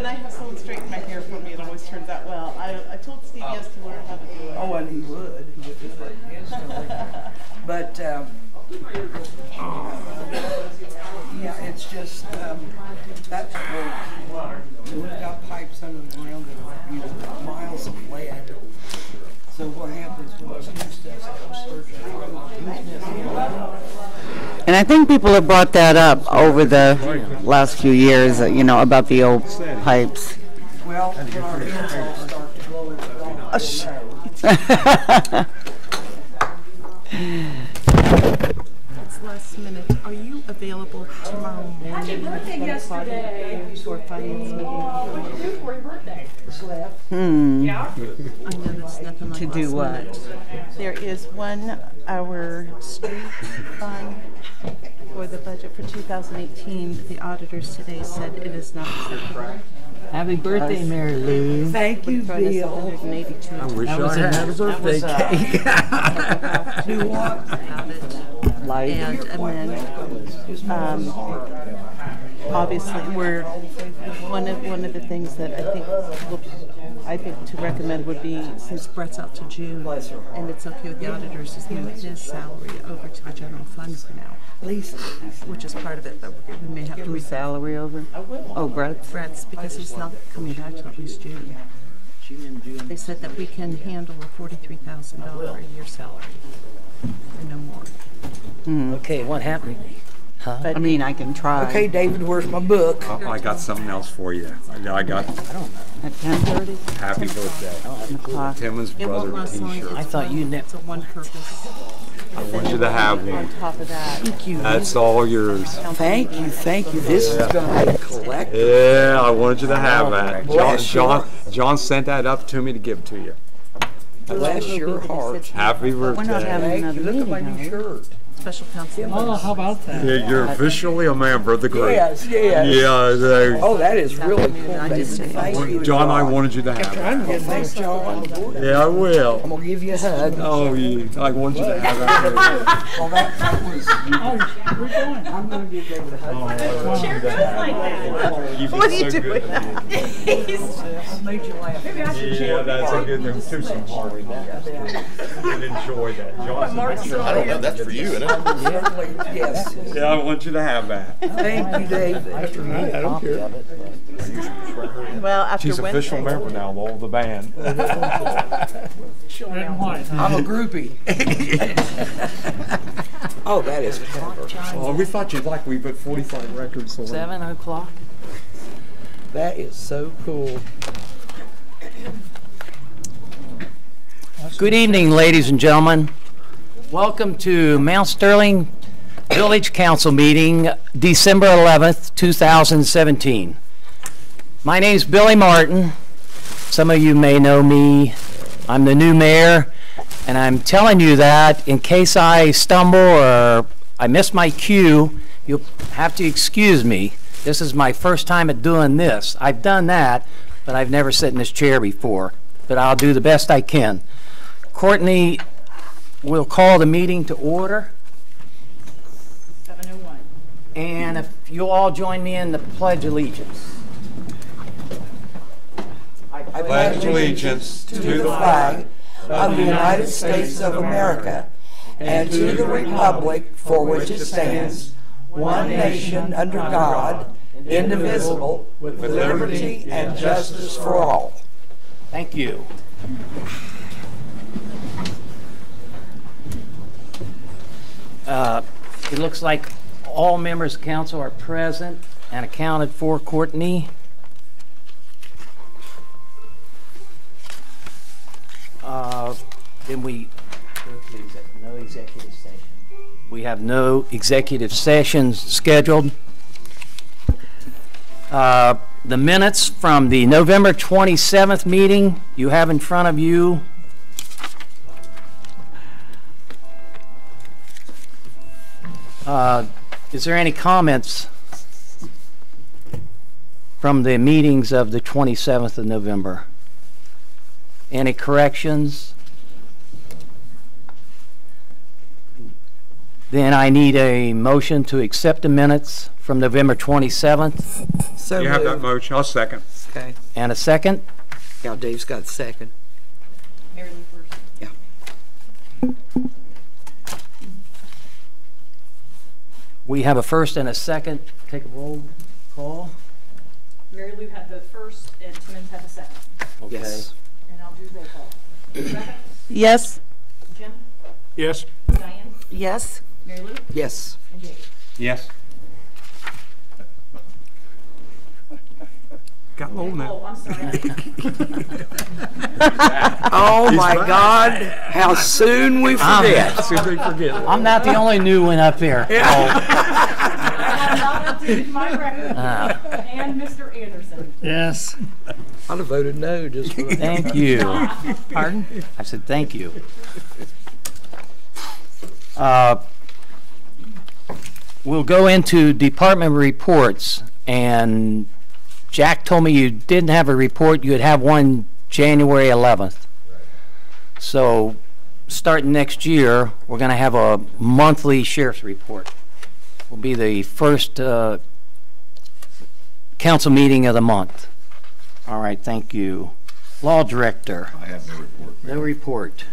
when I have someone straighten my hair for me, it always turns out well. I told Steve yes to learn how to do it. Oh, and he would. He would just like instantly. But yeah, it's just that's where we've got pipes under the ground that are miles of lead. So what happens when this new stuff goes And I think people have brought that up over the last few years, you know, about the old pipes. well, when our engines start to blow It's last minute. Are you available tomorrow morning? Happy birthday yesterday. For finance meeting. What did you do for your birthday? I Yeah? know that's nothing like To do last what? minute. There is 1 hour street fund for the budget for 2018. The auditors today said it is not acceptable. Happy birthday, Mary Lou. Thank you, Front is Bill. 182. That was a birthday cake. Do what? About it. And then, obviously, we're one of the things that I think to recommend would be, since Brett's out to June, and it's okay with the auditors, is move his salary over to the general fund for now, Lisa. which is part of it, but we may have to Whose salary over? Oh, Brett's. Brett's, because he's not coming back till at least June. They said that we can handle a $43,000 a year salary, and no more. Okay, what happened? Huh? I mean, I can try. Okay, David, where's my book? I got something else for you. I got At 10:30? happy birthday. 10 o'clock. Timmons It won't brother last long. t-shirt. I thought you It's a one purpose. I want you to have On one. top of that, Thank you. That's all yours. Thank you, thank you. This is gonna be a collector. Yeah, I wanted you to have that. Bless John sent that up to me to give to you. Bless your heart. Happy We're not birthday. having Thank another you. Look at my meeting, new are we? shirt. special counsel. Oh, how about that? Yeah, you're officially a member of the group. Yes, yes. Yeah, Oh, that is really cool, I David. just- Thank you. John, I wanted you to have that. Thanks, John. Yeah, I I'm will. gonna give you a hug. Oh, yeah, I wanted you to have that. Well, that was. I'm gonna give David a hug. Chair goes like that. What are you doing? I made you laugh. Maybe I should share. Yeah, that's a good thing. Too some hard. You'd enjoy that. Johnson, Mark's that's still your- I don't know. That's for you, isn't it? Yes. Yeah, I want you to have that. Thank you, David. I don't care. Well, after She's official Wednesday. member now of the band. I'm a groupie. Oh, that is clever. Oh, we thought you'd like we put 45 records on. 7 o'clock? That is so cool. Good evening, ladies and gentlemen. Welcome to Mount Sterling Village Council meeting, December 11th, 2017. My name's Billy Martin. Some of you may know me. I'm the new mayor, and I'm telling you that in case I stumble or I miss my cue, you'll have to excuse me. This is my first time at doing this. I've done that, but I've never sat in this chair before, but I'll do the best I can. Courtney will call the meeting to order. 7:01. And if you'll all join me in the Pledge of Allegiance. I Pledge allegiance to the flag of the United States of America and to the republic for which it stands, one nation under God, indivisible, with liberty and justice for all. Thank you. It looks like all members of council are present and accounted for. Courtney. Then we no executive session. We have no executive sessions scheduled. The minutes from the November 27th meeting you have in front of you. Is there any comments from the meetings of the 27th of November? Any corrections? Then I need a motion to accept the minutes from November 27th. So You have that moved. motion, I'll second. Okay. And a second. Yeah, Dave's got a second. Mary Lou first. Yeah. We have a first and a second. Take a roll call. Mary Lou had the first and Timmons had the second. Okay. Yes. And I'll do roll call. Rebecca? Yes. Jim? Yes. Diane? Yes. Mary Lou? Yes. And Jake? Yes. Got low now. Oh, I'm sorry. Oh He's my back. God, how soon we forget. See if they forget it. I'm not the only new one up here. I have not updated my record. And Mr. Anderson. Yes. I'd have voted no just for that. Thank you. Pardon? I said thank you. We'll go into department reports, and Jack told me you didn't have a report. You'd have one January 11th. So starting next year, we're going to have a monthly sheriff's report. Will be the first council meeting of the month. All right, thank you. Law Director. I have no report. No report.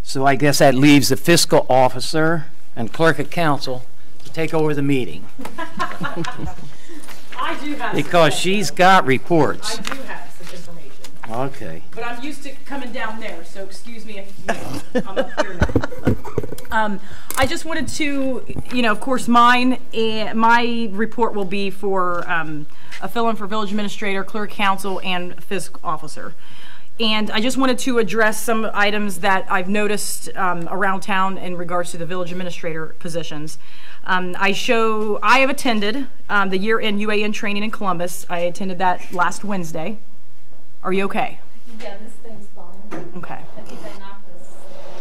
So I guess that leaves the fiscal officer and clerk of council to take over the meeting, I do have because some, she's got reports. I do have some information. Okay. But I'm used to coming down there, so excuse me if I'm up here now. I just wanted to, of course, my report will be for a fill-in for village administrator, clerk council, and fiscal officer. And I just wanted to address some items that I've noticed around town in regards to the village administrator positions. I have attended the year-end UAN training in Columbus. I attended that last Wednesday. Are you okay? Yeah, this thing's falling. Okay. I think I knocked this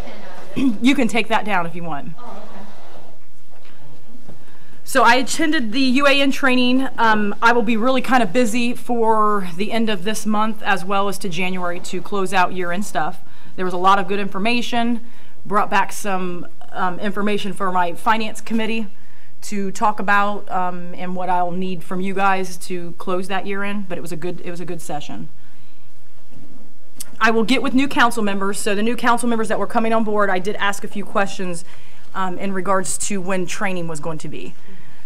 pen out of it. You can take that down if you want. Oh, okay. So I attended the UAN training. I will be really kind of busy for the end of this month as well as to January to close out year-end stuff. There was a lot of good information, brought back some information for my finance committee to talk about and what I'll need from you guys to close that year-end, but it was a good session. I will get with new council members. So the new council members that were coming on board, I did ask a few questions in regards to when training was going to be.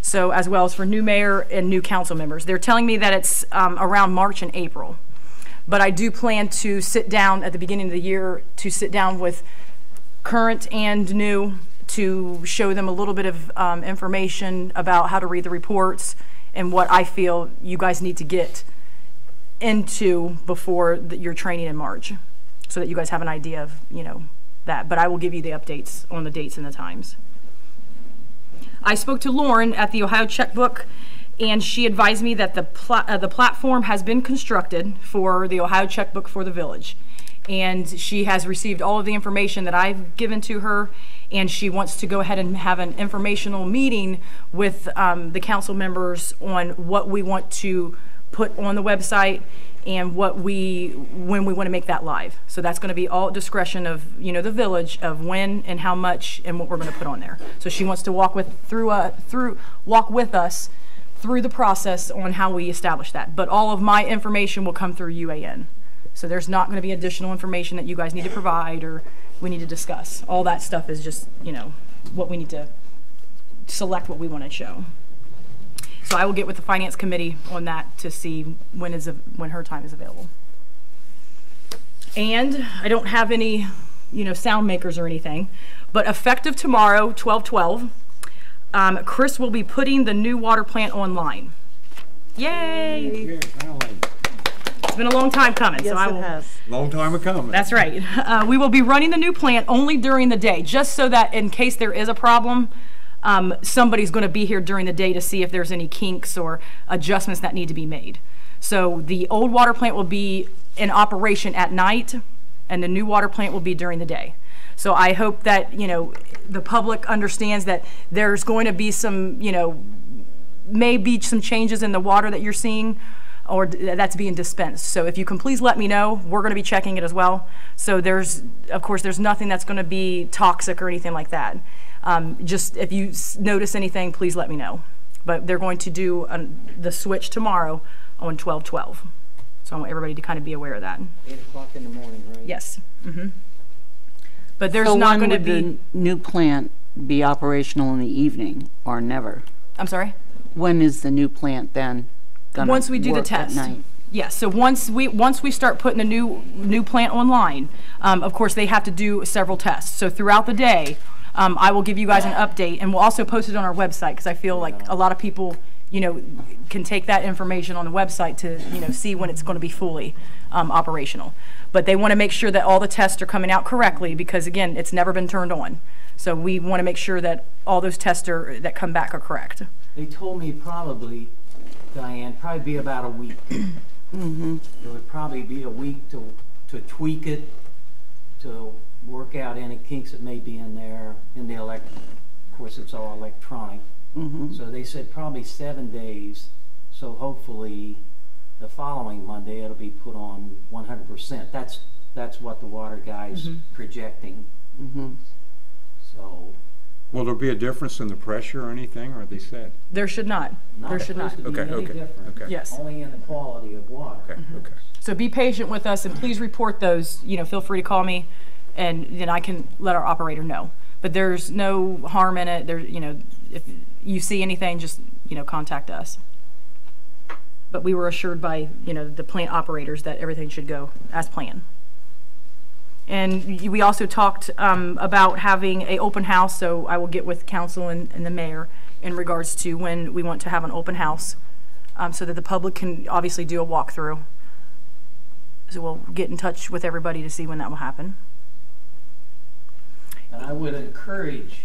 So as well as for new mayor and new council members. They're telling me that it's around March and April. But I do plan to sit down at the beginning of the year to sit down with current and new to show them a little bit of information about how to read the reports and what I feel you guys need to get into before your training in March, so that you guys have an idea of, that. But I will give you the updates on the dates and the times. I spoke to Lauren at the Ohio Checkbook, and she advised me that the platform has been constructed for the Ohio Checkbook for the village. And she has received all of the information that I've given to her, and she wants to go ahead and have an informational meeting with the council members on what we want to put on the website and when we want to make that live. So that's going to be all discretion of the village of when and how much and what we're going to put on there. So she wants to walk with us through the process on how we establish that. But all of my information will come through UAN. So there's not going to be additional information that you guys need to provide or we need to discuss. All that stuff is just what we need to select what we want to show. So I will get with the finance committee on that to see when her time is available. And I don't have any, sound makers or anything, but effective tomorrow, 12/12, Chris will be putting the new water plant online. Yay! It's been a long time coming. Yes, so I will, it has. Long time coming. That's right. We will be running the new plant only during the day, just so that in case there is a problem, somebody's going to be here during the day to see if there's any kinks or adjustments that need to be made. So the old water plant will be in operation at night, and the new water plant will be during the day. So I hope that, the public understands that there's going to be some, maybe some changes in the water that you're seeing or that's being dispensed. So if you can please let me know, we're going to be checking it as well. So of course, there's nothing that's going to be toxic or anything like that. Just if you notice anything, please let me know. But they're going to do the switch tomorrow on 12/12. So I want everybody to kind of be aware of that. 8 o'clock in the morning, right? Yes. But there's So not when going to would be. the new plant be operational in the evening or never? I'm sorry? When is the new plant then gonna Once we do the work at test. night? Yes, so once we start putting the new plant online, of course, they have to do several tests. So throughout the day, I will give you guys an update, and we'll also post it on our website, because I feel like a lot of people, can take that information on the website to, see when it's going to be fully operational. But they want to make sure that all the tests are coming out correctly, because again, it's never been turned on. So we want to make sure that all those tests that come back are correct. They told me probably, Diane, probably be about a week. It would probably be a week to tweak it, to work out any kinks that may be in there, of course it's all electronic. So they said probably 7 days, so hopefully the following Monday it'll be put on 100%. That's what the water guy's projecting. So. Will there be a difference in the pressure or anything, or they said? There should not. There should not. Be any different. Okay. Yes. Only in the quality of water. Okay, okay. So be patient with us, and please report those. Feel free to call me, and then I can let our operator know. But there's no harm in it. If you see anything, just contact us. But we were assured by the plant operators that everything should go as planned. And we also talked about having an open house, so I will get with council and the mayor in regards to when we want to have an open house, so that the public can obviously do a walkthrough. So we'll get in touch with everybody to see when that will happen. And I would encourage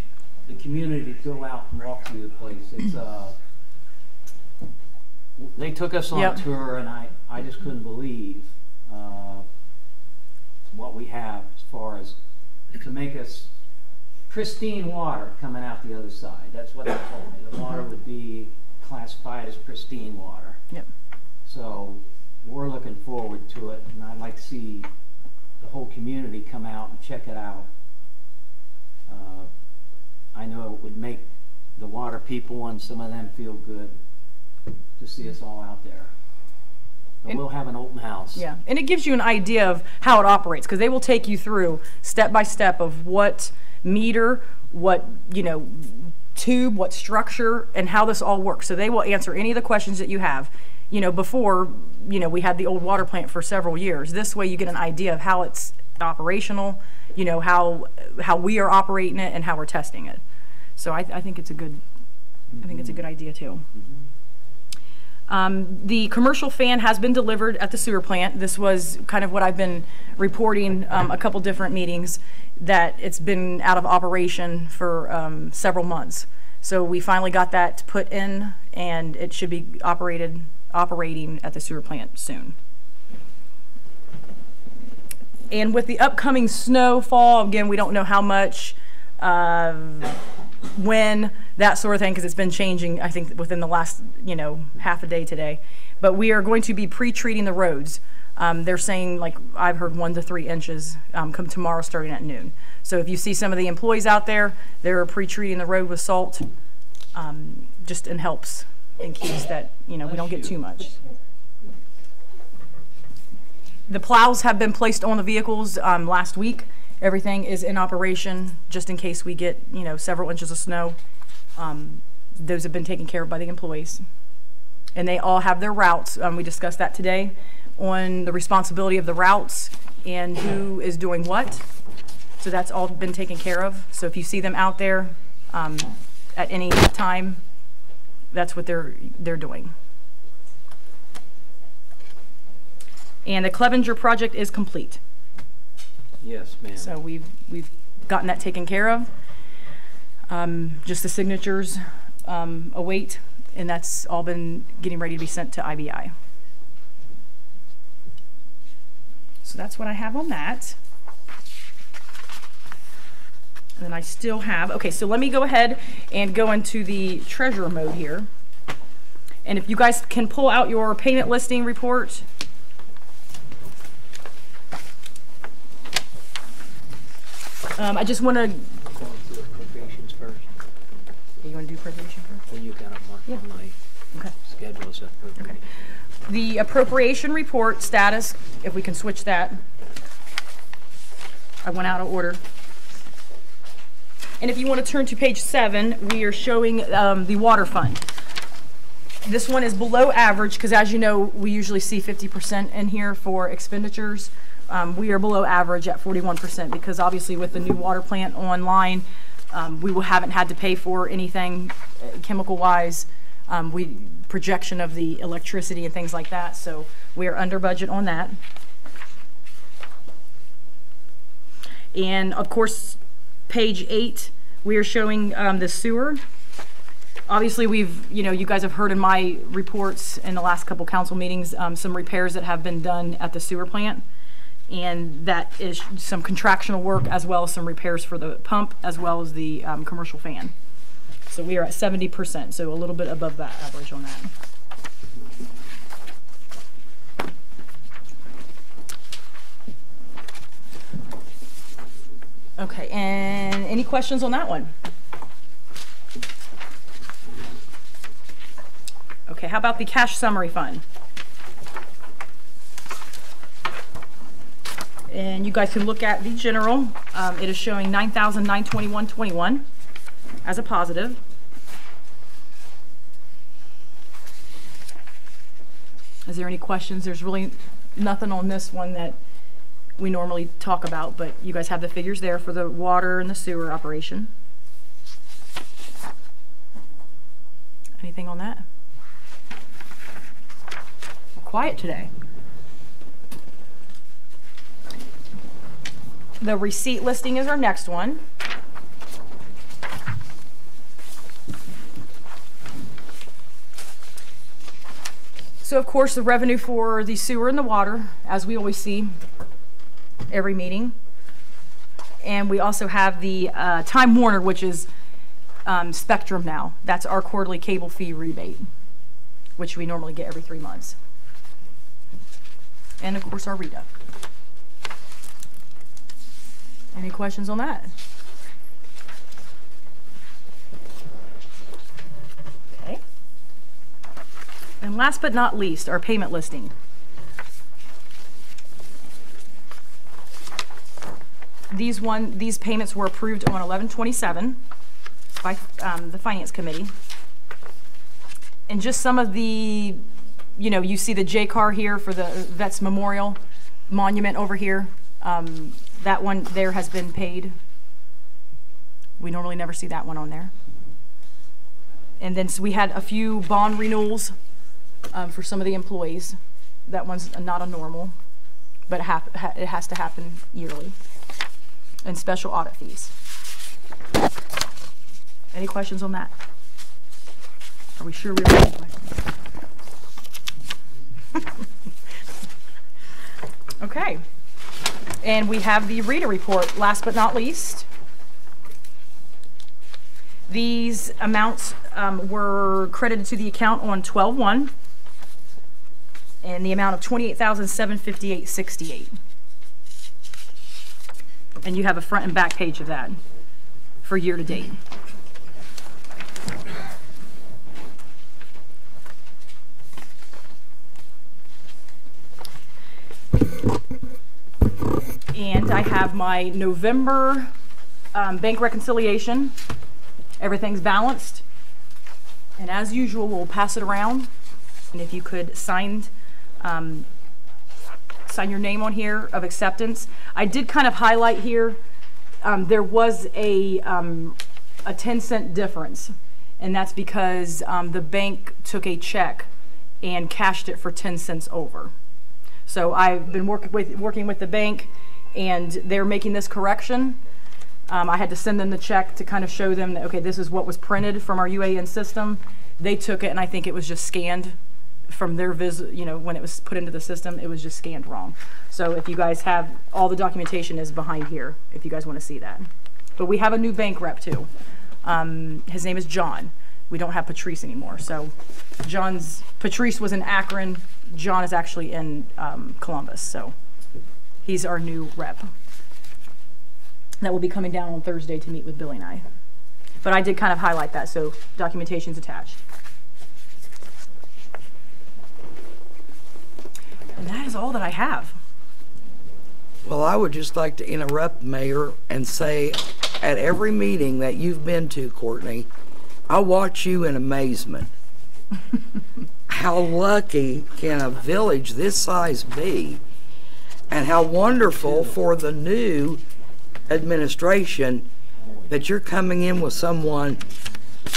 the community to go out and walk through the place. It's they took us on a tour, and I just couldn't believe what we have as far as to make us pristine water coming out the other side. That's what they told me. The water would be classified as pristine water. Yep. So we're looking forward to it, and I'd like to see the whole community come out and check it out. I know it would make the water people and some of them feel good to see us all out there. But we'll have an open house. Yeah, and it gives you an idea of how it operates, because they will take you through step by step of what meter, what tube, what structure, and how this all works. So they will answer any of the questions that you have. Before, we had the old water plant for several years. This way you get an idea of how it's operational, how we are operating it and how we're testing it. So I think it's a good, idea too. The commercial fan has been delivered at the sewer plant. This was kind of what I've been reporting a couple different meetings, that it's been out of operation for several months. So we finally got that put in, and it should be operating at the sewer plant soon. And with the upcoming snowfall, again, we don't know how much, when, that sort of thing, because it's been changing, I think, within the last, half a day today. But we are going to be pre-treating the roads. They're saying, like, I've heard 1 to 3 inches come tomorrow starting at noon. So if you see some of the employees out there, they're pre-treating the road with salt, just in helps in case that, we don't get too much. The plows have been placed on the vehicles last week. Everything is in operation just in case we get, several inches of snow. Those have been taken care of by the employees. And they all have their routes. We discussed that today on the responsibility of the routes and who is doing what. So that's all been taken care of. So if you see them out there at any time, that's what they're doing. And the Clevenger project is complete. Yes, ma'am. So we've gotten that taken care of. Just the signatures await, and that's all been getting ready to be sent to IBI. So that's what I have on that. And then I still have, okay, so let me go ahead and go into the treasurer mode here. And if you guys can pull out your payment listing report. I just want to, Appropriations first. appropriation first? So you got it marked on my Okay. schedule as appropriate. The appropriation report status, if we can switch that. I went out of order. And if you want to turn to page 7, we are showing the water fund. This one is below average because, as you know, we usually see 50% in here for expenditures. We are below average at 41% because obviously with the new water plant online, haven't had to pay for anything chemical-wise. Projection of the electricity and things like that, so we are under budget on that. And of course, page 8, we are showing the sewer. Obviously, you guys have heard in my reports in the last couple council meetings, some repairs that have been done at the sewer plant. And that is some contractional work as well as some repairs for the pump as well as the commercial fan. So we are at 70%, so a little bit above that average on that. Okay, and any questions on that one? Okay, how about the cash summary fund? And you guys can look at the general. It is showing $9,921.21 as a positive. Is there any questions? There's really nothing on this one that we normally talk about, but you guys have the figures there for the water and the sewer operation. Anything on that? Quiet today. The receipt listing is our next one. So of course the revenue for the sewer and the water, as we always see every meeting. And we also have the Time Warner, which is Spectrum now. That's our quarterly cable fee rebate, which we normally get every 3 months. And of course our RETA. Any questions on that? Okay. And last but not least, our payment listing. These payments were approved on 11/27 by the Finance Committee. And just some of the, you see the J-Car here for the Vets Memorial Monument over here. That one there has been paid. We normally never see that one on there. And then so we had a few bond renewals for some of the employees. That one's not a normal, but it has to happen yearly. And special audit fees. Any questions on that? Are we sure we're ready? Okay. And we have the RETA report, last but not least. These amounts were credited to the account on 12/1 and the amount of $28,758.68. And you have a front and back page of that for year to date. And I have my November bank reconciliation. Everything's balanced. And as usual, we'll pass it around. And if you could sign your name on here of acceptance. I did kind of highlight here, there was a 10-cent difference. And that's because the bank took a check and cashed it for 10 cents over. So I've been working with the bank, and they're making this correction. I had to send them the check to kind of show them that, okay, this is what was printed from our UAN system. They took it, and I think it was just scanned from their when it was put into the system, it was just scanned wrong. So if you guys have, all the documentation is behind here, if you guys want to see that. But we have a new bank rep too. His name is John. We don't have Patrice anymore. So Patrice was in Akron. John is actually in Columbus. So he's our new rep. That will be coming down on Thursday to meet with Billy and I. But I did kind of highlight that, so documentation's attached. And that is all that I have. Well, I would just like to interrupt, Mayor, and say at every meeting that you've been to, Courtney, I watch you in amazement. How lucky can a village this size be? And how wonderful for the new administration that you're coming in with someone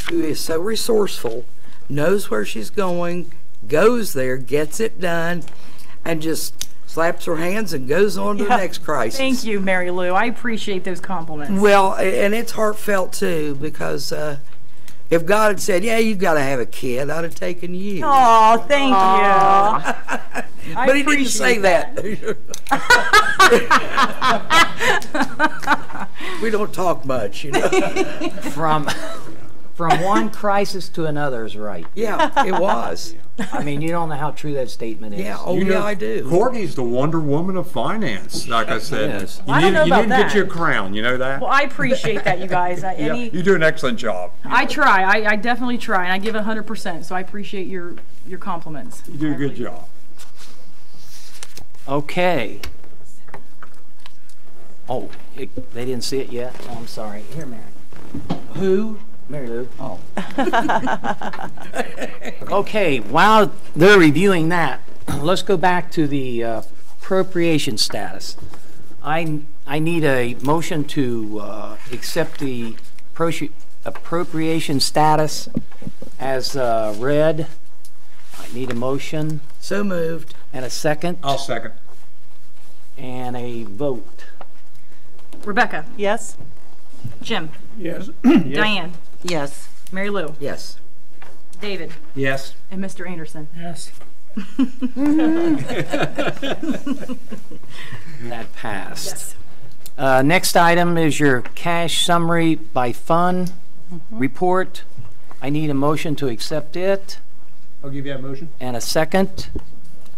who is so resourceful, knows where she's going, goes there, gets it done, and just slaps her hands and goes on to the next crisis. Thank you, Mary Lou. I appreciate those compliments. Well, and it's heartfelt too, because if God had said, yeah, you've got to have a kid, I'd have taken you. Oh, thank you. But he didn't say that. We don't talk much, you know. From one crisis to another is right. Yeah, it was. I mean, you don't know how true that statement is. Yeah, oh You yeah, know, I do. Courtney's the Wonder Woman of finance, like I said. Yes. You I don't need, know you about need to get that. you a crown, you know that? Well, I appreciate that, you guys. Yeah, you do an excellent job. I try. I definitely try, and I give it 100%. So I appreciate your compliments. You do a good job. Okay. Oh, they didn't see it yet? Oh, I'm sorry. Here, Mary. Who? Mary Lou. Oh. Okay, while they're reviewing that, let's go back to the appropriation status. I need a motion to accept the appropriation status as read. I need a motion So moved. and a second I'll second. and a vote. Rebecca, Yes? Jim, Yes. Diane, Yes. Mary Lou, Yes. David, Yes. and Mr. Anderson. Yes. That passed. Yes. Next item is your cash summary by fund report. I need a motion to accept it I'll give you that motion. and a second.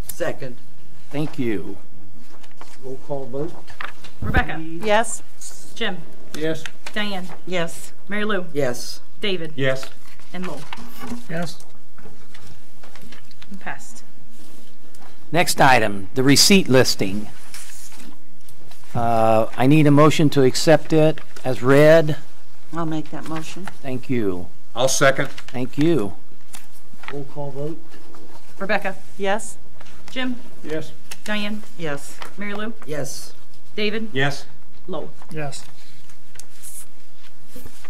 Second. Thank you. Roll call vote. Rebecca, Yes? Jim, Yes. Diane, Yes. Mary Lou, Yes. David, Yes. and Lowell. Yes. Passed. Next item, the receipt listing. I need a motion to accept it as read. I'll make that motion. Thank you. I'll second. Thank you. Roll call vote. Rebecca, Yes? Jim, Yes. Diane, Yes. Mary Lou, Yes. David, Yes. Lowell. Yes.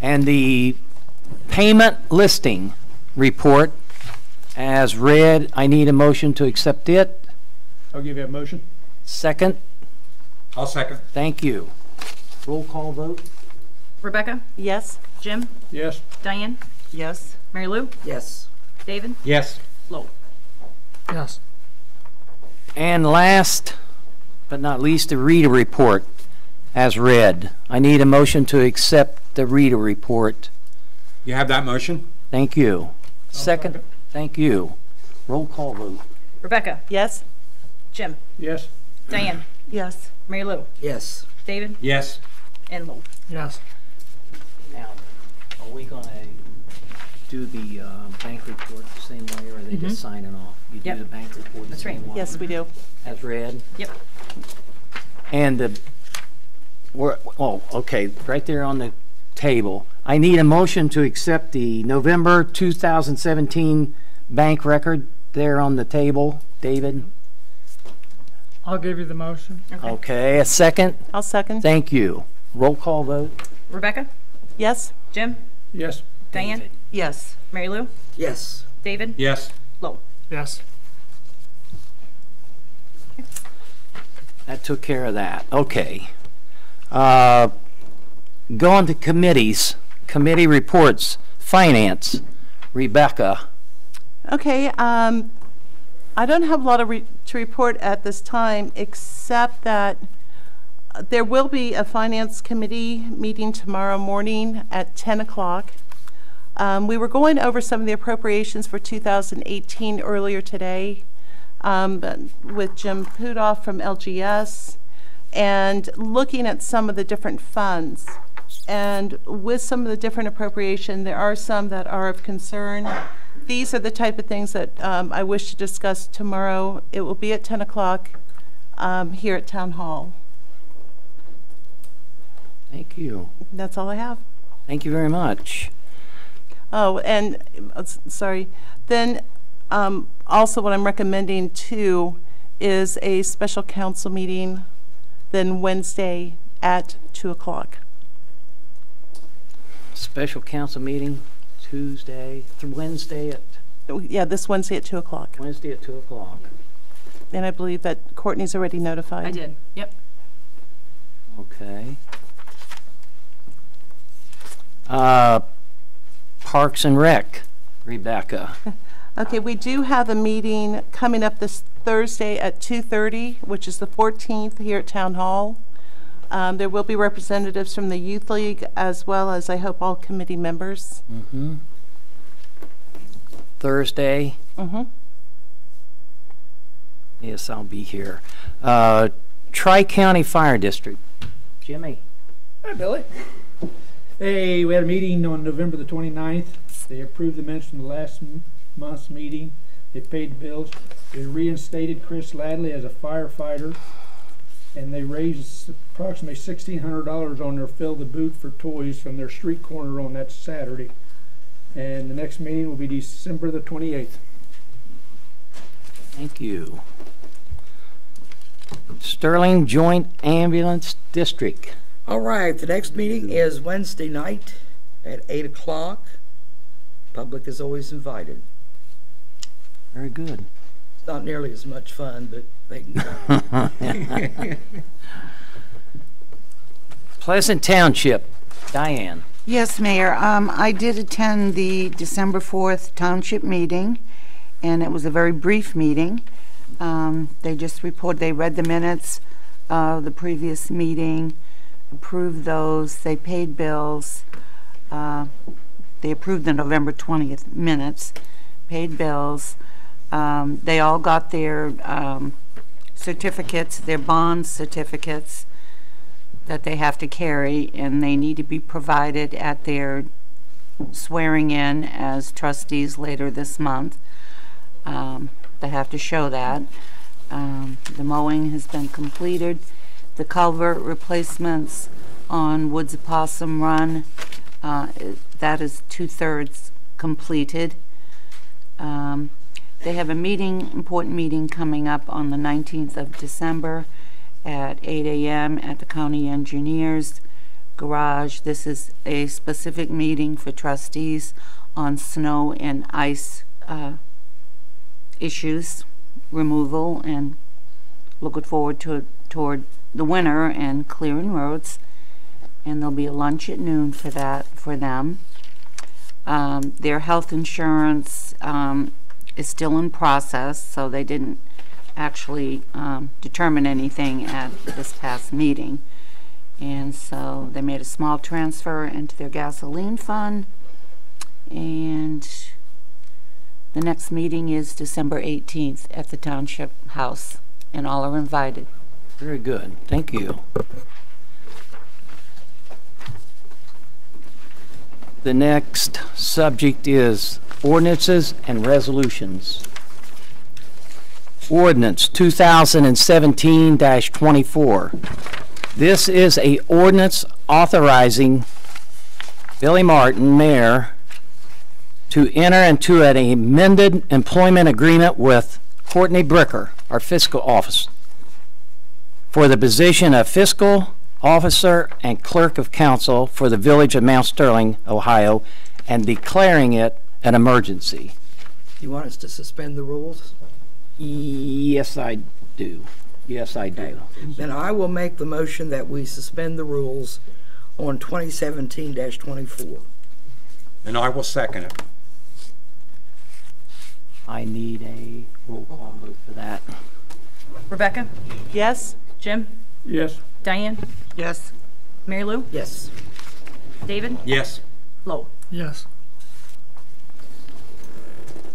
And the payment listing report as read, I need a motion to accept it. I'll give you that motion. Second. I'll second. Thank you. Roll call vote. Rebecca, Yes? Jim, Yes. Diane, Yes. Mary Lou, Yes. David, Yes. Lowell. Yes. And last but not least, the reader report as read. I need a motion to accept the reader report. You have that motion? Thank you. Second. Thank you. Roll call vote. Rebecca, Yes? Jim, Yes. Diane, Yes. Mary Lou, Yes. David, Yes. and Lowell. Yes. Now, are we going to do the bank report the same way, or are they just signing off? You Yep. do the bank report the That's same right. way? Yes, we do. As read? Yep. And okay, right there on the table. I need a motion to accept the November 2017 bank record there on the table. David? I'll give you the motion. Okay, a second? I'll second. Thank you. Roll call vote. Rebecca, Yes? Jim, Yes. Diane, David. Yes. Mary Lou, Yes. David, Yes. Lowell. Yes. That took care of that. Okay. Going to committees, committee reports, finance. Rebecca. Okay, I don't have a lot to report at this time, except that there will be a finance committee meeting tomorrow morning at 10 o'clock. We were going over some of the appropriations for 2018 earlier today with Jim Pudoff from LGS and looking at some of the different funds. And with some of the different appropriation, there are some that are of concern. These are the type of things that I wish to discuss tomorrow. It will be at 10 o'clock here at Town Hall. Thank you. That's all I have. Thank you very much. Oh, and, sorry, then also what I'm recommending too is a special council meeting then Wednesday at 2 o'clock. Special council meeting Tuesday, Wednesday at Yeah, this Wednesday at 2 o'clock. Wednesday at 2 o'clock. And I believe that Courtney's already notified. I did, yep. Okay. Parks and Rec, Rebecca. Okay, we do have a meeting coming up this Thursday at 2:30, which is the 14th here at Town Hall. There will be representatives from the Youth League as well as, I hope, all committee members. Mm-hmm. Thursday. Mm-hmm. Yes, I'll be here. Tri-County Fire District. Jimmy. Hi, Billy. Hey, we had a meeting on November the 29th. They approved the minutes from the last month's meeting. They paid the bills. They reinstated Chris Ladley as a firefighter, and they raised approximately $1,600 on their Fill the Boot for Toys from their street corner on that Saturday. And the next meeting will be December the 28th. Thank you. Sterling Joint Ambulance District. All right, the next meeting is Wednesday night at 8 o'clock. Public is always invited. Very good. It's not nearly as much fun, but they can come. Pleasant Township. Diane. Yes, Mayor. I did attend the December 4th Township meeting, and it was a very brief meeting. They just reported, they read the minutes of the previous meeting, approved those, they paid bills. They approved the November 20th minutes, paid bills. They all got their certificates, their bond certificates that they have to carry, and they need to be provided at their swearing in as trustees later this month. They have to show that. The mowing has been completed. The culvert replacements on Woods Opossum Run, that is 2/3 completed. They have a meeting, important meeting coming up on the 19th of December at 8 a.m. at the County Engineers Garage. This is a specific meeting for trustees on snow and ice issues, removal, and looking forward toward the winter and clearing roads. And there'll be a lunch at noon for that for them. Their health insurance is still in process, so they didn't actually determine anything at this past meeting. And so they made a small transfer into their gasoline fund, and the next meeting is December 18th at the Township House, and all are invited. Very good. Thank you. The next subject is ordinances and resolutions. Ordinance 2017-24. This is a ordinance authorizing Billy Martin, Mayor, to enter into an amended employment agreement with Courtney Bricker, our fiscal office, for the position of fiscal officer and clerk of council for the village of Mount Sterling, Ohio, and declaring it an emergency. You want us to suspend the rules? Yes, I do. Yes, I do. Then I will make the motion that we suspend the rules on 2017-24. And I will second it. I need a roll call vote for that. Rebecca? Yes? Jim? Yes. Diane? Yes. Mary Lou? Yes. David? Yes. Lowell? Yes.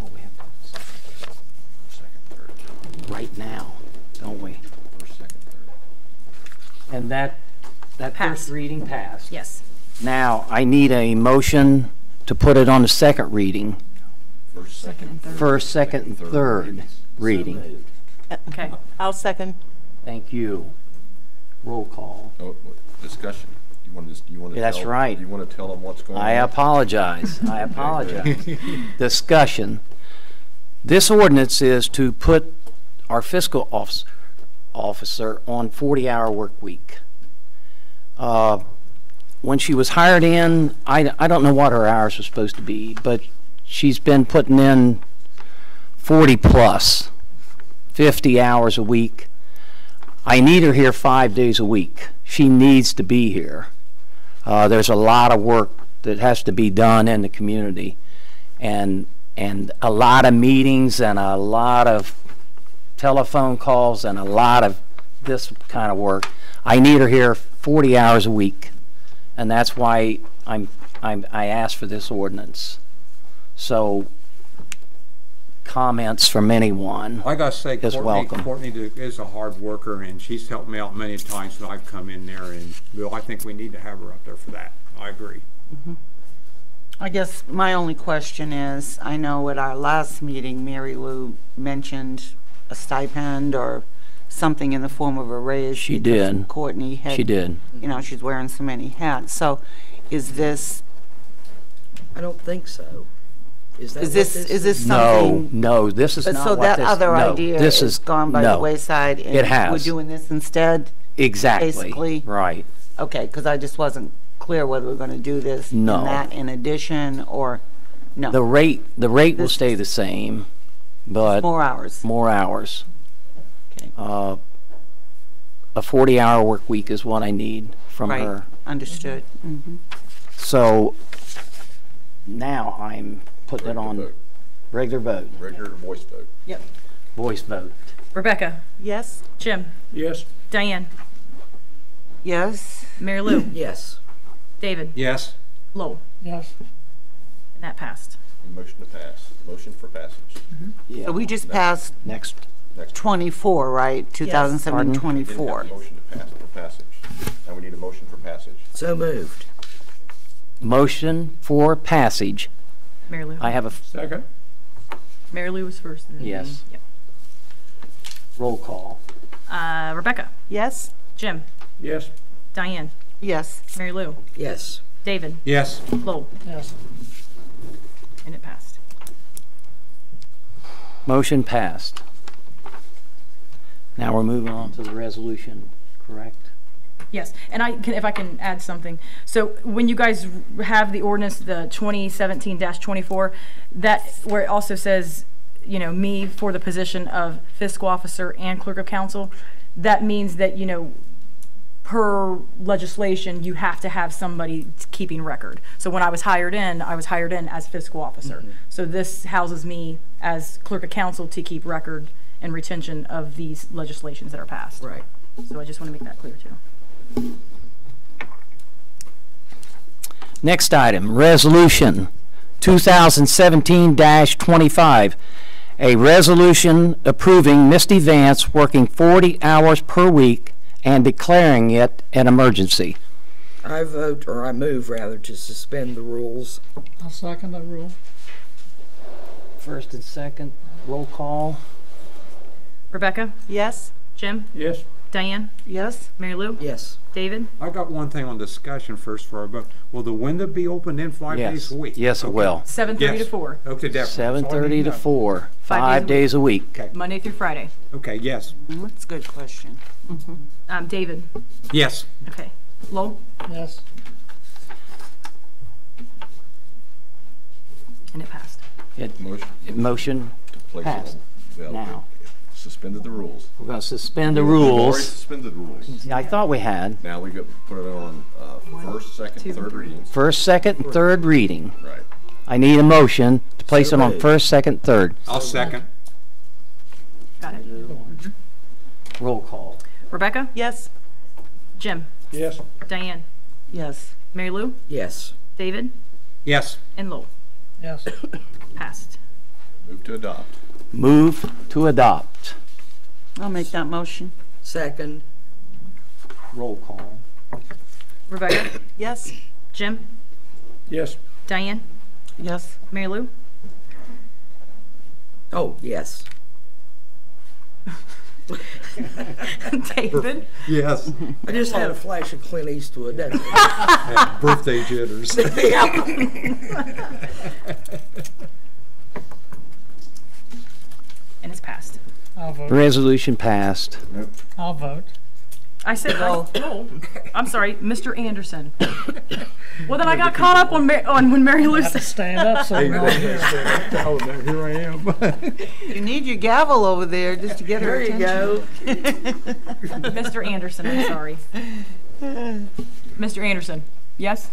Oh, we have right now, don't we? And that Pass. first reading passed. Yes. Now, I need a motion to put it on the second reading. First, second, First, second, and third reading. Okay. I'll second. Thank you. Roll call. Oh, discussion. You want to That's tell, right. You want to tell them what's going on? I apologize. I apologize. Discussion. This ordinance is to put our fiscal officer on 40-hour work week. When she was hired in, I don't know what her hours were supposed to be, but she's been putting in 40 plus, 50 hours a week. I need her here 5 days a week. She needs to be here. There's a lot of work that has to be done in the community, and a lot of meetings and a lot of telephone calls and a lot of this kind of work. I need her here 40 hours a week, and that's why I asked for this ordinance. So comments from anyone I gotta say, is welcome. Courtney is a hard worker, and she's helped me out many times when I've come in there, and Bill, I think we need to have her up there for that. I agree. I guess my only question is, I know at our last meeting, Mary Lou mentioned a stipend or something in the form of a raise. She because did. Courtney had, She did. you know, she's wearing so many hats. So is this, I don't think so. Is that is this No, something? no, this is But not so what that this, other no, idea this is gone by the no. wayside? And It has. We're doing this instead? Exactly. Basically. Right. Okay, because I just wasn't clear whether we're going to do this No. and that in addition or no. The rate will This- stay the same, but More hours. more hours. Okay. A 40-hour work week is what I need from Right. her. Understood. Mhm. So now I'm putting it on Vote. regular vote, Regular voice vote. voice vote. Rebecca, Yes? Jim, Yes. Diane, Yes. Mary Lou, Yes. David, Yes? Lowell, Yes. and that passed. Motion to pass. Motion for passage. Yeah. So we just passed Next. 24, right? 2007 Pardon? We didn't have 24. a motion to pass for passage. Now we need a motion for passage. So moved. Motion for passage. Mary Lou. I have a, Second. Mary Lou was first. yes. Yep. Roll call. Rebecca, Yes? Jim, Yes. Diane, Yes. Mary Lou, Yes. David, Yes? Lowell, Yes. and it passed. Motion passed. Now we're moving on to the resolution, correct? Yes, and if I can add something. So when you guys have the ordinance, the 2017-24, that where it also says, you know, me for the position of fiscal officer and clerk of council, that means that, you know, per legislation, you have to have somebody keeping record. So when I was hired in as fiscal officer. So this houses me as clerk of council to keep record and retention of these legislations that are passed. Right. So I just want to make that clear too. Next item, Resolution 2017-25. A resolution approving Misty Vance working 40 hours per week and declaring it an emergency. I vote, or I move rather, to suspend the rules. I'll second the rule. First and second, roll call. Rebecca, Yes? Jim, Yes. Diane, Yes. Mary Lou, Yes. David, I got one thing on discussion first for our vote. Will the window be open in 5 Yes. days a week? Yes, it Okay. will. 7:30 to Yes. 4, Okay, definitely. 7:30 to 4, 5 5 days a week. Okay, Monday through Friday. okay, yes. That's a good question. David, Yes. okay. Lowell, Yes. and it passed. Motion To place it passed. on- well, Now. Suspended the rules. We're going to suspend the We've already rules. suspended the rules. I thought we had. Now we got put it on first, second, two, third readings. First, second, and third reading. Right. I need a motion to place So it on moved. first, second, third. I'll second. Got it. Roll call. Rebecca, Yes? Jim, Yes. Diane, Yes. Mary Lou, Yes. David, Yes. and Lowell. Yes. Passed. Move to adopt. Move to adopt. I'll make that motion. Second. Roll call. Rebecca, Yes? Jim, Yes. Diane, Yes. Mary Lou, Oh, yes. David, Yes. I just had a flash of Clint Eastwood, that's it. Birthday jitters. and it's passed. I'll vote. Resolution passed. I'll vote. I said, oh, I'm sorry, Mr. Anderson. Well, then I got caught up on, on when Mary Lou I have to said. stand up so we can all hear. Oh, no, here I am. You need your gavel over there just to get her There you attention. go. Mr. Anderson, I'm sorry. Mr. Anderson, yes?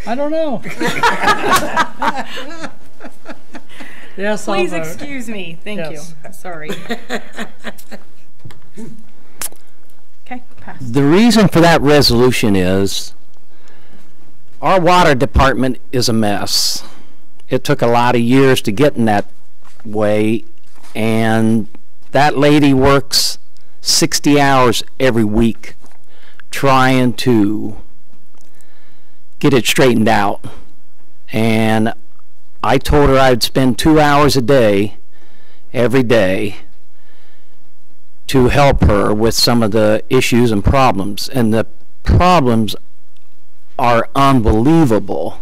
I don't know. Yes, I'll Please vote. excuse me. Thank Yes. you. I'm sorry. Okay, pass. The reason for that resolution is our water department is a mess. It took a lot of years to get in that way, and that lady works 60 hours every week trying to get it straightened out. And I told her I'd spend 2 hours a day, every day, to help her with some of the issues and problems. And the problems are unbelievable.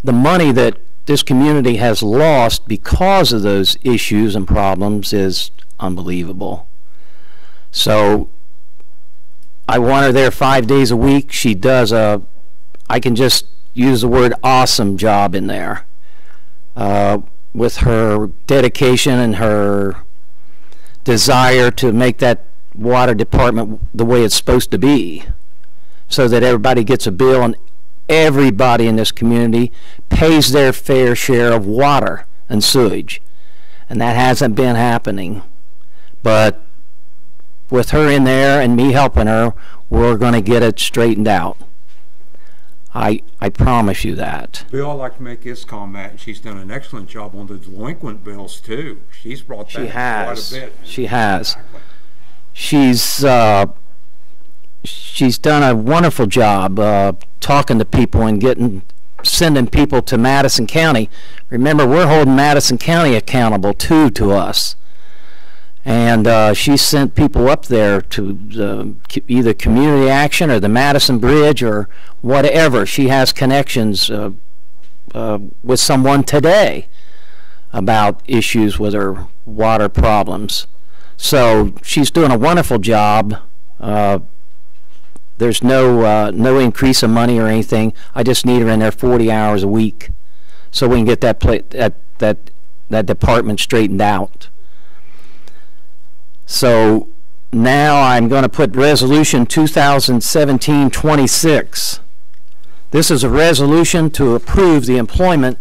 The money that this community has lost because of those issues and problems is unbelievable. So I want her there 5 days a week. She does a, I can just use the word awesome job in there, with her dedication and her desire to make that water department the way it's supposed to be, so that everybody gets a bill and everybody in this community pays their fair share of water and sewage. And that hasn't been happening. But with her in there and me helping her, we're going to get it straightened out. I promise you that. Bill, I'd like to make this comment. She's done an excellent job on the delinquent bills, too. She's brought that She has. quite a bit. She has. Exactly. She's done a wonderful job talking to people and sending people to Madison County. Remember, we're holding Madison County accountable too to us. And she sent people up there to either Community Action or the Madison Bridge or whatever. She has connections with someone today about issues with her water problems. So she's doing a wonderful job. There's no increase in money or anything. I just need her in there 40 hours a week so we can get that department straightened out. So now I'm going to put Resolution 2017-26. This is a resolution to approve the employment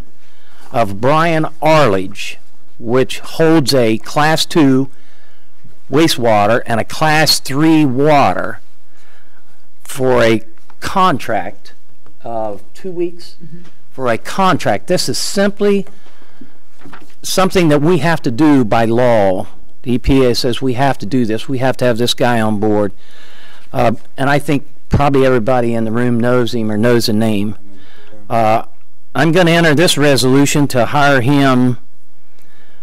of Brian Arledge, which holds a Class 2 wastewater and a Class 3 water, for a contract of 2 weeks. For a contract. This is simply something that we have to do by law. The EPA says we have to do this. We have to have this guy on board. And I think probably everybody in the room knows him or knows the name. I'm going to enter this resolution to hire him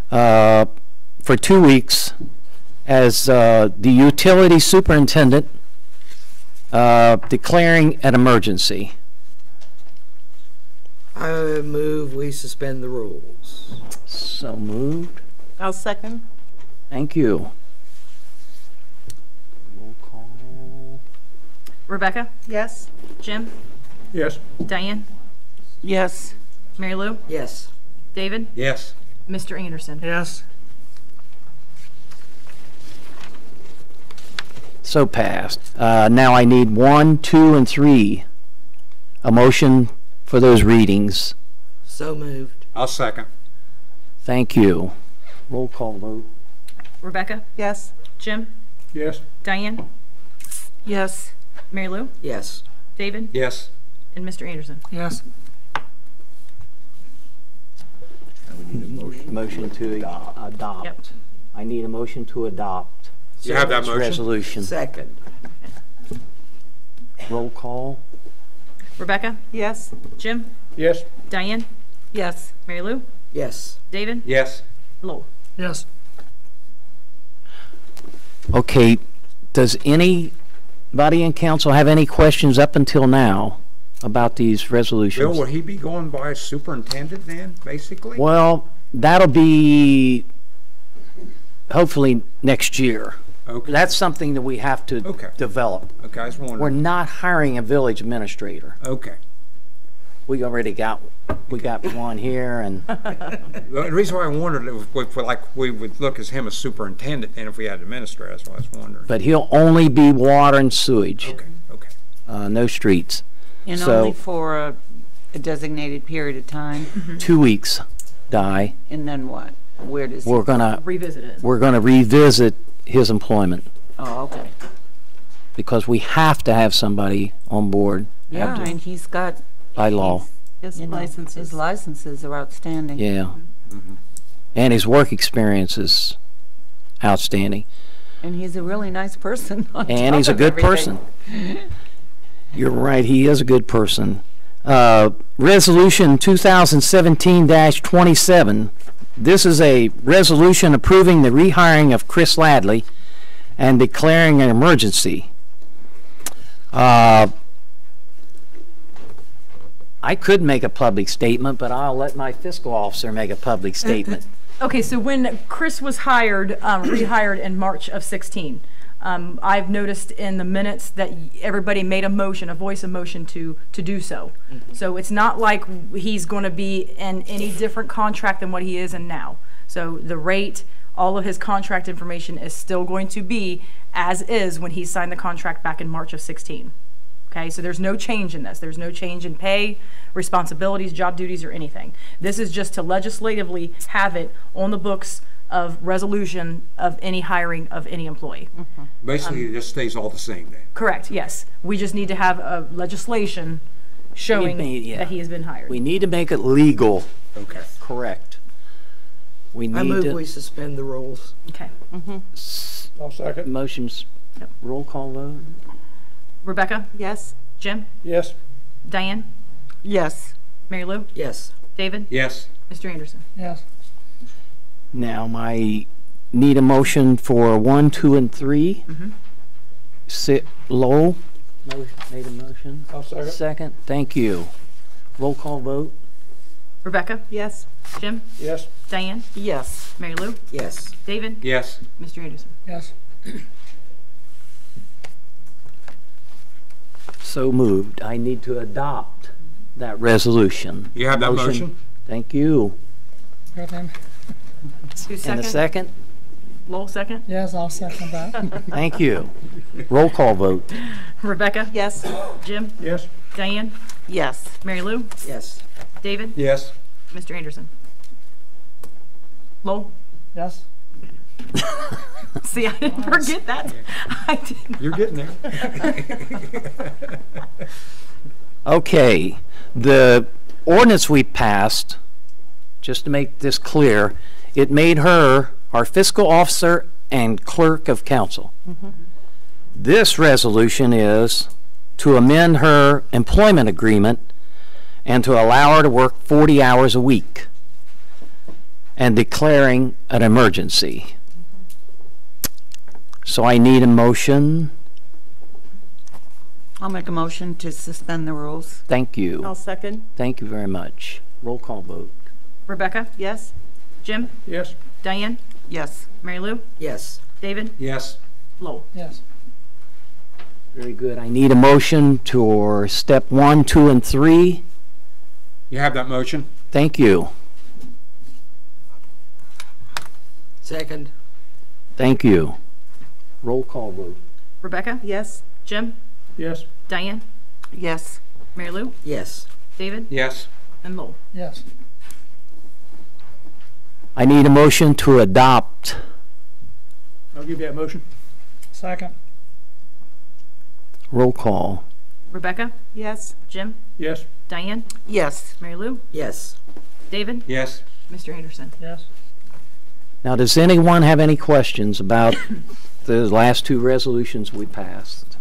for 2 weeks as the utility superintendent, declaring an emergency. I move we suspend the rules. So moved. I'll second. Thank you. Roll call. Rebecca, Yes. Jim, Yes. Diane, Yes. Mary Lou, Yes. David, Yes. Mr. Anderson. Yes. So passed. Now I need 1, 2, and 3. A motion for those readings. So moved. I'll second. Thank you. Roll call vote. Rebecca, Yes. Jim, Yes. Diane, Yes. Mary Lou, Yes. David, Yes. and Mr. Anderson. Yes. Motion to adopt. Yep. I need a motion to adopt. You have that motion? resolution. Second. Roll call. Rebecca? Yes. Jim? Yes. Diane? Yes. Mary Lou? Yes. David? Yes. Lowell? Yes. Okay, does anybody in council have any questions up until now about these Bill, resolutions? will he be going by superintendent then, basically? Well, that'll be hopefully next year. Okay. That's something that we have to Okay. develop. Okay, I was We're wondering. not hiring a village administrator. Okay. We got one here, and The reason why I wondered, if we would look as him as superintendent, and if we had an administrator, that's why I was wondering. but he'll only be water and sewage, Okay, okay. no streets. And So- only for a designated period of time, 2 weeks, Di. and then what? Where does he? We're gonna Revisit it. revisit his employment Oh, okay. because we have to have somebody on board. Yeah, Have to, and he's got, by law. His you know, licenses. his licenses are outstanding. Yeah. And his work experience is outstanding. And he's a really nice person. on And top he's a of good everything. person. You're right, he is a good person. Resolution 2017-27. This is a resolution approving the rehiring of Chris Ladley and declaring an emergency. I could make a public statement, but I'll let my fiscal officer make a public statement. Okay, so when Chris was hired, rehired in March of 16, I've noticed in the minutes that everybody made a motion, a voice of motion to do so. So it's not like he's going to be in any different contract than what he is in now. So the rate, all of his contract information is still going to be as is when he signed the contract back in March of 16. Okay, so there's no change in this. There's no change in pay, responsibilities, job duties, or anything. This is just to legislatively have it on the books of resolution of any hiring of any employee. Basically, it just stays all the same then. Correct, yes. We just need to have a legislation showing Yeah. that he has been hired. We need to make it legal, Okay. correct. We I need move to, we suspend the rules. Okay. I'll second. motions, Yep. roll call vote. Rebecca? Yes. Jim? Yes. Diane? Yes. Mary Lou? Yes. David? Yes. Mr. Anderson? Yes. Now, need a motion for 1, 2, and 3. Lowell made a motion. I'll second. Second, thank you. Roll call vote. Rebecca? Yes. Jim? Yes. Diane? Yes. Mary Lou? Yes. David? Yes. Mr. Anderson? Yes. So moved. I need to adopt that resolution. You have that motion? Thank you. Good then. Who's And a second? second? Lowell second? Yes, I'll second that. Thank you. Roll call vote. Rebecca? Yes. Jim? Yes. Diane? Yes. Mary Lou? Yes. David? Yes. Mr. Anderson? Lowell? Yes. See, I didn't forget that. I didn't. You're getting there. Okay, the ordinance we passed, just to make this clear, it made her our fiscal officer and clerk of council. This resolution is to amend her employment agreement and to allow her to work 40 hours a week and declaring an emergency. So I need a motion. I'll make a motion to suspend the rules. Thank you. I'll second. Thank you very much. Roll call vote. Rebecca? Yes. Jim? Yes. Diane? Yes. Mary Lou? Yes. David? Yes. Lowell? Yes. Very good. I need a motion for step 1, 2, and 3. You have that motion? Thank you. Second. Thank you. Roll call vote. Rebecca? Yes. Jim? Yes. Diane? Yes. Mary Lou? Yes. David? Yes. And Lowell? Yes. I need a motion to adopt. I'll give you that motion. Second. Roll call. Rebecca? Yes. Jim? Yes. Diane? Yes. Mary Lou? Yes. David? Yes. Mr. Anderson? Yes. Now, does anyone have any questions about the last two resolutions we passed.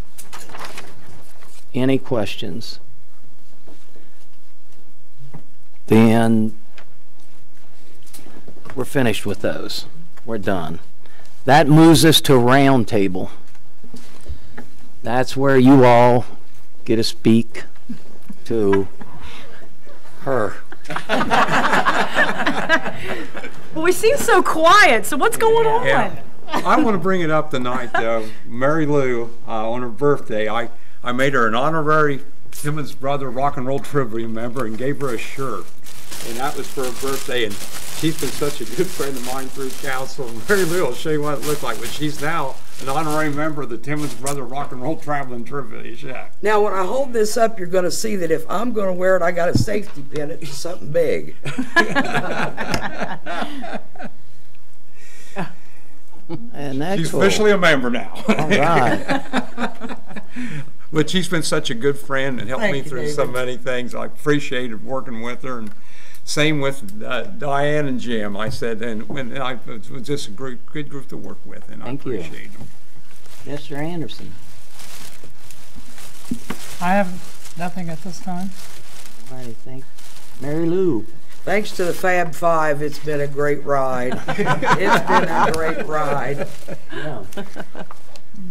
Any questions? Then we're finished with those. We're done. That moves us to roundtable. That's where you all get to speak to her. Well, we seem so quiet, so what's going on? Yeah. I want to bring it up tonight, Mary Lou, on her birthday, I made her an honorary Timmons Brother Rock and Roll Trivia member and gave her a shirt. And that was for her birthday, and she's been such a good friend of mine through council. Mary Lou will show you what it looked like, but she's now an honorary member of the Timmons Brother Rock and Roll Traveling Trivia Shack. Now, when I hold this up, you're going to see that if I'm going to wear it, I got a safety pin. It's something big. And that's She's cool. officially a member now. All right. But she's been such a good friend and helped Thank me you, through so David. many things. I appreciated working with her, and same with Diane and Jim. I said, and it was just a good group to work with, and Thank I you. appreciate them. Mr. Anderson. I have nothing at this time. All right, thank Mary Lou. Thanks to the Fab Five, it's been a great ride. It's been a great ride. Yeah.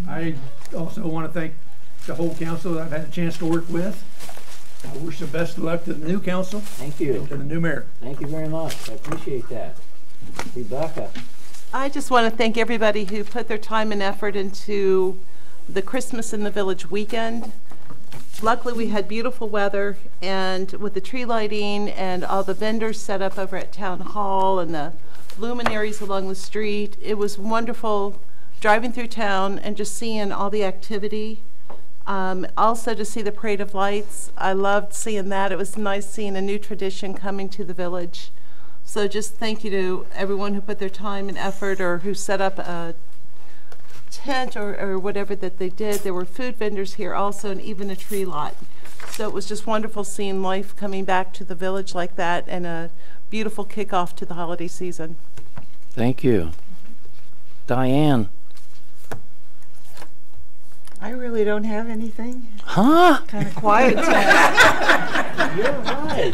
I also want to thank the whole council that I've had a chance to work with. I wish the best of luck to the new council Thank you. and to the new mayor. Thank you very much. I appreciate that. Rebecca. I just want to thank everybody who put their time and effort into the Christmas in the Village weekend. Luckily, we had beautiful weather, and with the tree lighting and all the vendors set up over at Town Hall and the luminaries along the street, it was wonderful driving through town and just seeing all the activity. Also to see the Parade of Lights. I loved seeing that. It was nice seeing a new tradition coming to the village. So just thank you to everyone who put their time and effort or who set up a tent or whatever that they did. There were food vendors here also, and even a tree lot. So it was just wonderful seeing life coming back to the village like that, and a beautiful kickoff to the holiday season. Thank you. Diane. I really don't have anything. Huh? Kind of quiet tonight. You're right.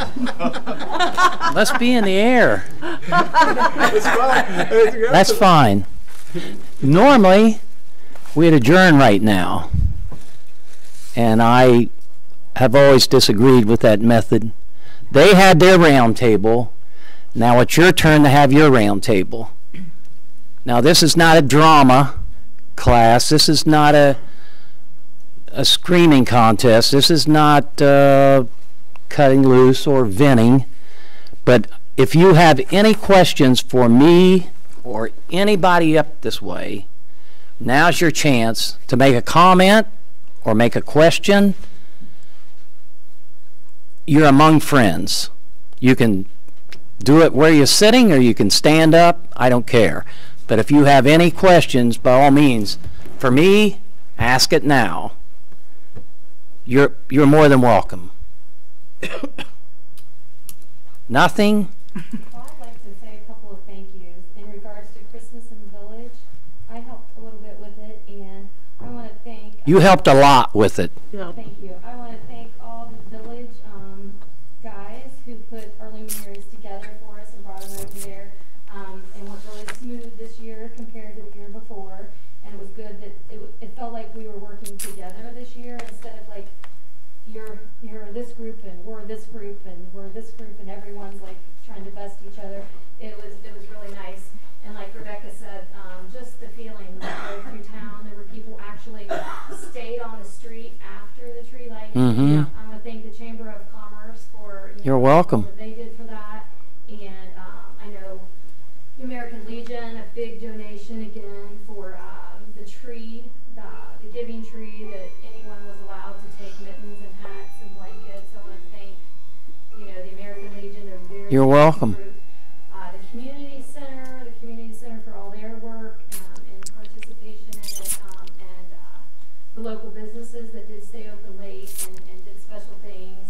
Let's be in the air. That's fine. Normally, we'd adjourn right now. And I have always disagreed with that method. They had their round table. Now it's your turn to have your round table. Now this is not a drama class. This is not a screaming contest. This is not cutting loose or venting. But if you have any questions for me or anybody up this way, now's your chance to make a comment or make a question. You're among friends. You can do it where you're sitting or you can stand up. I don't care. But if you have any questions, by all means, for me, ask it now. You're more than welcome. Nothing? Well, I'd like to say a couple of thank yous in regards to Christmas in the Village. I helped a little bit with it, and I want to thank. You helped a lot with it. Yeah. Thank you. I want to thank all the village guys who put our luminaries together for us and brought them over there. And went really smooth this year compared to the year before. And it was good that it felt like we were working together this year instead of like you're this group and we're this group and we're this group and everyone's like trying to best each other. It was really nice. And like Rebecca said, just the feeling when we drove through town, there were people actually stayed on the street after the tree lighting. Mm-hmm. I want to thank the Chamber of Commerce for You're welcome. what they did for that. And I know the American Legion, a big donation again for the tree, the giving tree, that anyone was allowed to take mittens and hats and blankets. I want to thank, the American Legion. They're very You're welcome. group. The community center for all their work and participation in it, and the local businesses that did stay open late and did special things.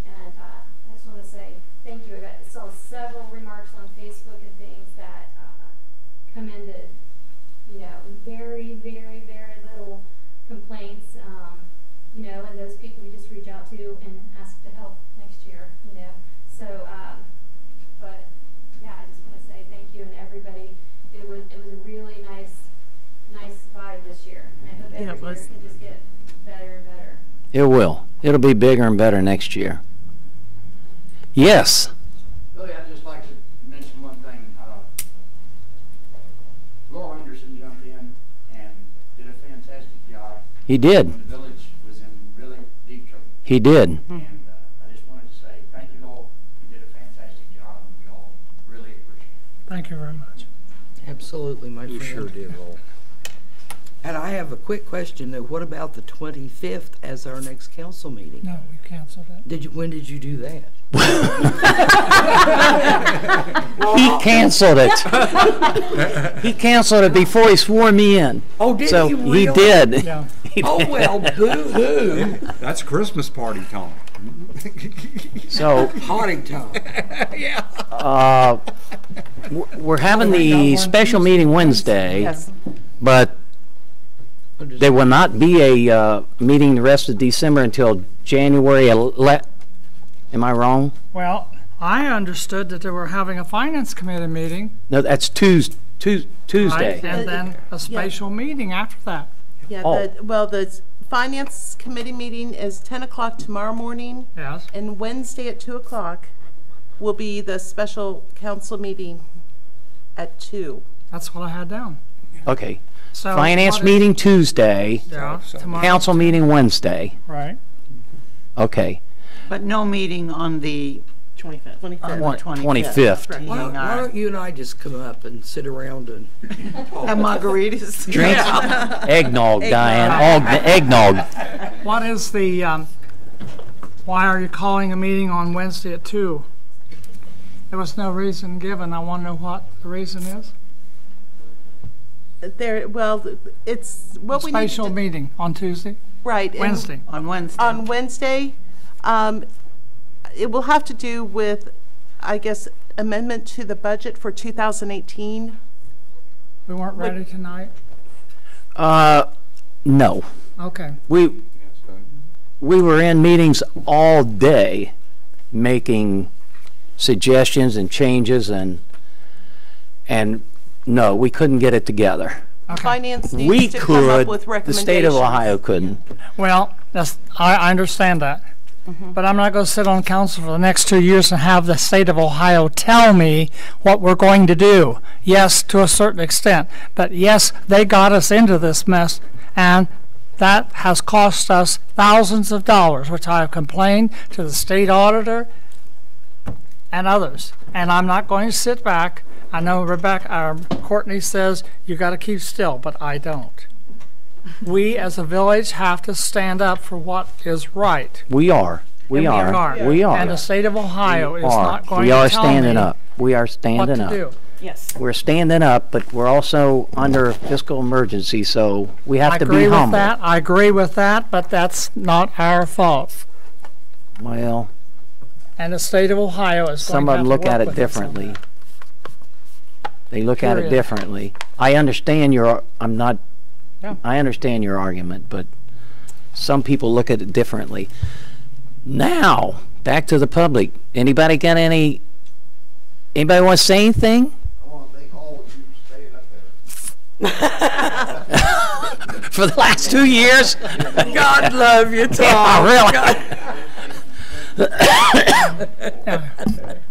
And I just want to say thank you. I saw several remarks on Facebook and things that commended, very very, very little complaints, you know, and those people we just reach out to and ask to help next year, you know. So, but yeah, I just want to say thank you and everybody. It was a really nice vibe this year, and I hope every year can just get better and better. It will. It'll be bigger and better next year. Yes. Billy, I'd just like to mention one thing. Laurel Anderson jumped in and did a fantastic job. He did. The village was in really deep trouble. He did. And I just wanted to say thank you, Laurel. You did a fantastic job, and we all really appreciate it. Thank you very much. Absolutely, my friend. You sure did, Lowell. And I have a quick question though. What about the 25th as our next council meeting? No, we canceled it. When did you do that? He canceled it. He canceled it before he swore me in. Oh, did So he he really? did. Yeah. He Oh, did. well, boo-hoo. That's Christmas party time. So Party time. we're having the special meeting Wednesday, Yes. but there will not be a meeting the rest of December until January 11th. Am I wrong? Well, I understood that they were having a finance committee meeting. No, that's Tuesday. Right, and then a special meeting after that. Yeah, Oh. the finance committee meeting is 10 o'clock tomorrow morning, Yes. and Wednesday at 2 o'clock will be the special council meeting at 2. That's what I had down. Okay. So Finance what is- meeting Tuesday, Yeah, tomorrow. council meeting Wednesday. Right. Okay. But no meeting on the 25th. 25th. 25th. Why don't you and I just come up and sit around and And margaritas. Drink eggnog, Diane. Eggnog. What is the, why are you calling a meeting on Wednesday at 2? There was no reason given. I want to know what the reason is. Well, it's what we need Special to, meeting on Tuesday? right. and Wednesday. On Wednesday. On Wednesday, it will have to do with, I guess, amendment to the budget for 2018. We weren't ready tonight? No. Okay. We were in meetings all day making suggestions and changes and no, we couldn't get it together. Finance We needs to come up could, with the recommendations. state of Ohio couldn't. Well, I understand that. But I'm not going to sit on council for the next 2 years and have the state of Ohio tell me what we're going to do. Yes, to a certain extent. But yes, they got us into this mess, and that has cost us thousands of dollars, which I have complained to the state auditor and others. And I'm not going to sit back. I know Courtney says you got to keep still, but I don't. We as a village have to stand up for what is right. We are. We And are. We are. And the state of Ohio is We are. not going We to are tell standing me up. We are what standing to up. do. Yes. We're standing up, but we're also under fiscal emergency, so we have I to be agree with humble. that. I agree with that, but that's not our fault. Well, And the state of Ohio is some going of to them have look to at work it with us on differently. that. They look at it Period. differently. I understand your, Yeah. I understand your argument, but some people look at it differently. Now, back to the public. Anybody want to say anything? I want to thank all of you for staying up there. For the last 2 years? God love you, Tom. Yeah, really.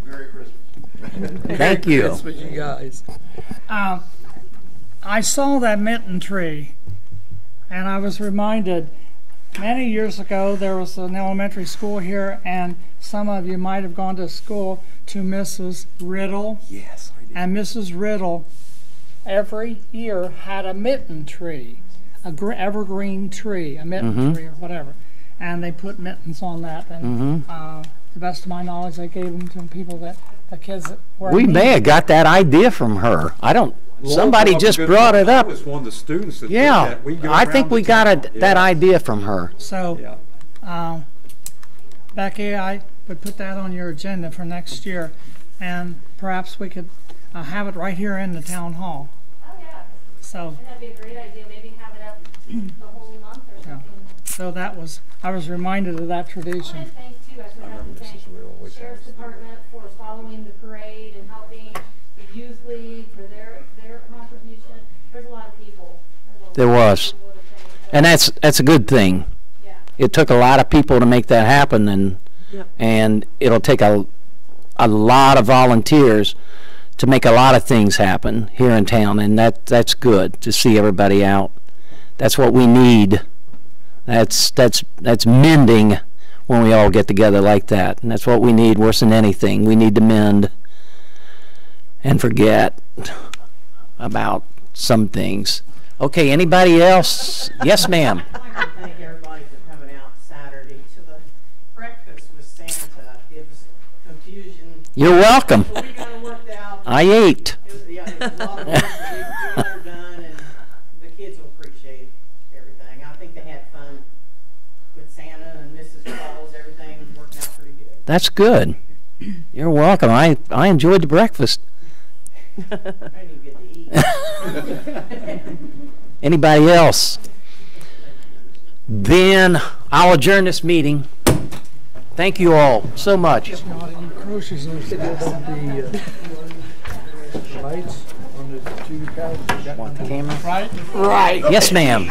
Merry Christmas. Thank you. Christmas, you guys. I saw that mitten tree, and I was reminded many years ago there was an elementary school here, and some of you might have gone to school to Mrs. Riddle. Yes, I did. And Mrs. Riddle every year had a mitten tree, evergreen tree, a mitten tree or whatever. And they put mittens on that. And to the best of my knowledge, they gave them to people the kids that were We in may need. have got that idea from her. Somebody just brought it I up. was one of the students that did Yeah, that. We go I around think the we got town. that Yeah. idea from her. So, Yeah. Becky, I would put that on your agenda for next year, and perhaps we could have it right here in the town hall. Oh, yeah. So, That'd be a great idea, maybe have it up the whole month or something. so that was, I was reminded of that I want tradition. to thank too, I should have to thank the Sheriff's Department for following the parade and helping the Youth League for their contribution. There's a lot of people. There was. And that's a good thing. Yeah. It took a lot of people to make that happen, and Yep. and it'll take a lot of volunteers to make a lot of things happen here in town, and that's good to see everybody out. That's what we need. That's mending when we all get together like that, and that's what we need worse than anything. We need to mend and forget about some things. Okay, anybody else? Yes, ma'am. I'd like to thank everybody for coming out Saturday to the breakfast with Santa. It was confusion. You're welcome. But we got it worked out. I ate. It was a lot of work, but we got it done, and the kids will appreciate everything. I think they had fun with Santa and Mrs. Claus. Everything worked out pretty good. That's good. You're welcome. I enjoyed the breakfast. I didn't get to eat. Anybody else? Then I'll adjourn this meeting. Thank you all so much. Groceries on the lights on the two couches. Want the camera? Right. Yes, ma'am.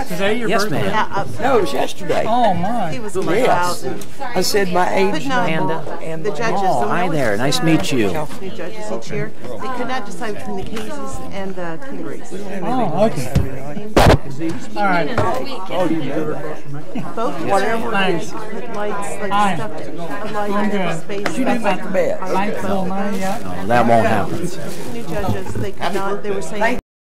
Today your Yes, birthday? ma'am. No, it was yesterday. Oh, my. He was my Yes. child. I said my age But no, number and the my- judges. Oh, so hi we there. always Nice to decide meet you. New judges each year. They could not decide between the Caseys and the Kingeries. Oh, okay. All right. Both Whatever. Thanks. put lights, like Hi. stuff, a light I'm in the good. space. You didn't make the bed. Ninth till 9 yet? No, that won't happen. New judges, they could not, they were saying